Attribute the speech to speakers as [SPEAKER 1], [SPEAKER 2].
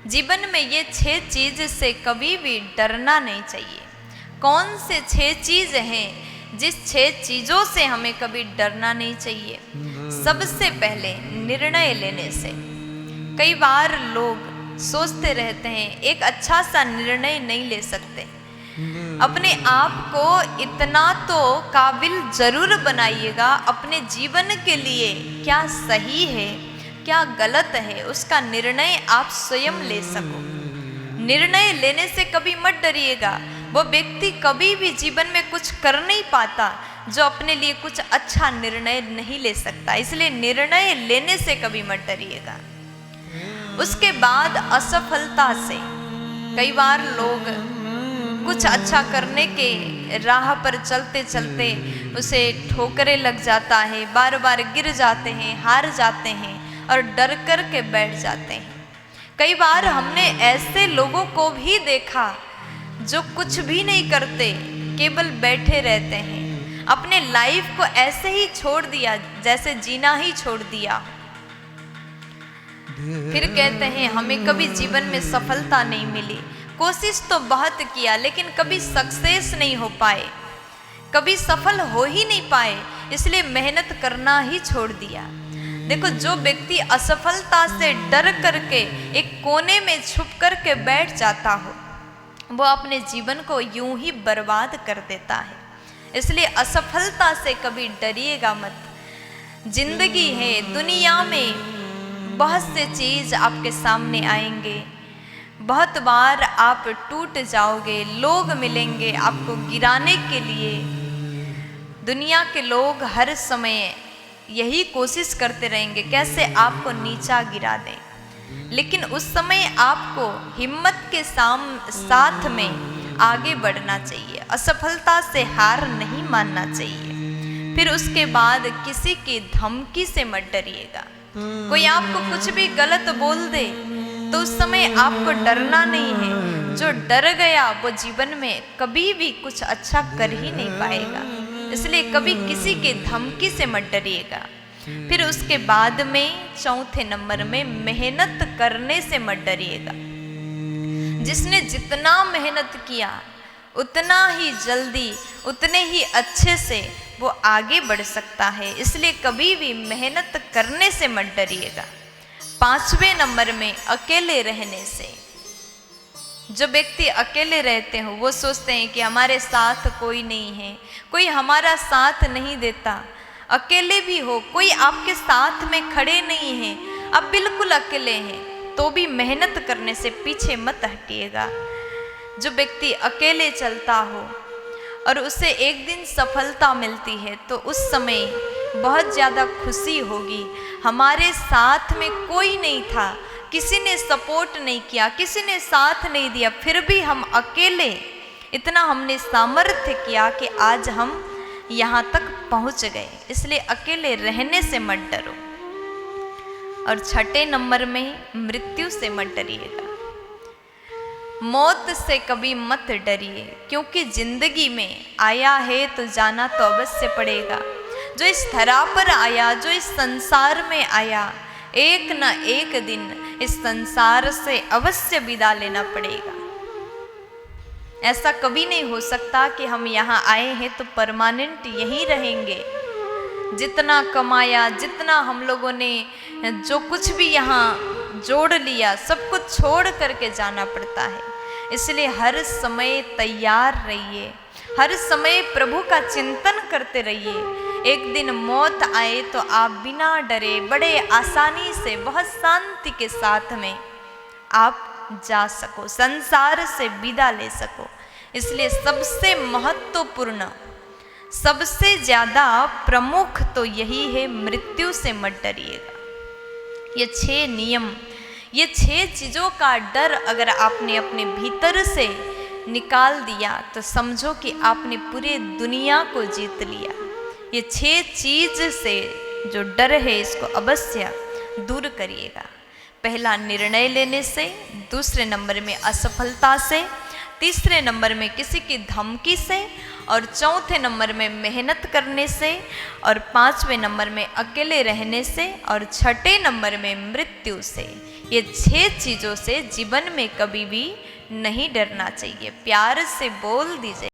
[SPEAKER 1] जीवन में ये 6 चीज से कभी भी डरना नहीं चाहिए। कौन से 6 चीज हैं जिस 6 चीजों से हमें कभी डरना नहीं चाहिए? सबसे पहले निर्णय लेने से। कई बार लोग सोचते रहते हैं एक अच्छा सा निर्णय नहीं ले सकते। अपने आप को इतना तो काबिल जरूर बनाइएगा, अपने जीवन के लिए क्या सही है क्या गलत है उसका निर्णय आप स्वयं ले सको। निर्णय लेने से कभी मत डरिएगा। वो व्यक्ति कभी भी जीवन में कुछ कर नहीं पाता जो अपने लिए कुछ अच्छा निर्णय नहीं ले सकता, इसलिए निर्णय लेने से कभी मत डरिएगा। उसके बाद असफलता से। कई बार लोग कुछ अच्छा करने के राह पर चलते चलते उसे ठोकरें लग जाता है, बार बार गिर जाते हैं, हार जाते हैं और डर कर के बैठ जाते हैं। कई बार हमने ऐसे लोगों को भी देखा जो कुछ भी नहीं करते, केवल बैठे रहते हैं, अपने लाइफ को ऐसे ही छोड़ दिया जैसे जीना ही छोड़ दिया। फिर कहते हैं हमें कभी जीवन में सफलता नहीं मिली, कोशिश तो बहुत किया लेकिन कभी सक्सेस नहीं हो पाए, कभी सफल हो ही नहीं पाए, इसलिए मेहनत करना ही छोड़ दिया। देखो, जो व्यक्ति असफलता से डर करके एक कोने में छुप करके बैठ जाता हो वो अपने जीवन को यूं ही बर्बाद कर देता है। इसलिए असफलता से कभी डरिएगा मत। जिंदगी है, दुनिया में बहुत से चीज आपके सामने आएंगे, बहुत बार आप टूट जाओगे, लोग मिलेंगे आपको गिराने के लिए। दुनिया के लोग हर समय यही कोशिश करते रहेंगे कैसे आपको नीचा गिरा दें, लेकिन उस समय आपको हिम्मत के साथ में आगे बढ़ना चाहिए, असफलता से हार नहीं मानना चाहिए। फिर उसके बाद किसी की धमकी से मत डरिएगा। कोई आपको कुछ भी गलत बोल दे तो उस समय आपको डरना नहीं है। जो डर गया वो जीवन में कभी भी कुछ अच्छा कर ही नहीं पाएगा, इसलिए कभी किसी के धमकी से मत डरिएगा। फिर उसके बाद में चौथे नंबर में मेहनत करने से मत डरिएगा। जिसने जितना मेहनत किया उतना ही जल्दी, उतने ही अच्छे से वो आगे बढ़ सकता है, इसलिए कभी भी मेहनत करने से मत डरिएगा। 5वें नंबर में अकेले रहने से। जो व्यक्ति अकेले रहते हो वो सोचते हैं कि हमारे साथ कोई नहीं है, कोई हमारा साथ नहीं देता। अकेले भी हो, कोई आपके साथ में खड़े नहीं है, आप बिल्कुल अकेले हैं, तो भी मेहनत करने से पीछे मत हटिएगा। जो व्यक्ति अकेले चलता हो और उसे एक दिन सफलता मिलती है तो उस समय बहुत ज़्यादा खुशी होगी। हमारे साथ में कोई नहीं था, किसी ने सपोर्ट नहीं किया, किसी ने साथ नहीं दिया, फिर भी हम अकेले इतना हमने सामर्थ्य किया कि आज हम यहाँ तक पहुँच गए। इसलिए अकेले रहने से मत डरो। और 6ठे नंबर में मृत्यु से मत डरिएगा। मौत से कभी मत डरिए, क्योंकि जिंदगी में आया है तो जाना तो अवश्य पड़ेगा। जो इस धरा पर आया, जो इस संसार में आया, एक न एक दिन इस संसार से अवश्य विदा लेना पड़ेगा। ऐसा कभी नहीं हो सकता कि हम यहाँ आए हैं तो परमानेंट यहीं रहेंगे। जितना कमाया, जितना हम लोगों ने जो कुछ भी यहाँ जोड़ लिया, सब कुछ छोड़ करके जाना पड़ता है। इसलिए हर समय तैयार रहिए, हर समय प्रभु का चिंतन करते रहिए। एक दिन मौत आए तो आप बिना डरे बड़े आसानी से बहुत शांति के साथ में आप जा सको, संसार से विदा ले सको। इसलिए सबसे महत्वपूर्ण, सबसे ज़्यादा प्रमुख तो यही है, मृत्यु से मत डरिएगा। ये 6 नियम, ये 6 चीज़ों का डर अगर आपने अपने भीतर से निकाल दिया तो समझो कि आपने पूरे दुनिया को जीत लिया। ये 6 चीज़ से जो डर है इसको अवश्य दूर करिएगा। पहला निर्णय लेने से, दूसरे नंबर में असफलता से, तीसरे नंबर में किसी की धमकी से, और चौथे नंबर में मेहनत करने से, और 5वें नंबर में अकेले रहने से, और 6ठे नंबर में मृत्यु से। ये 6 चीज़ों से जीवन में कभी भी नहीं डरना चाहिए। प्यार से बोल दीजिए।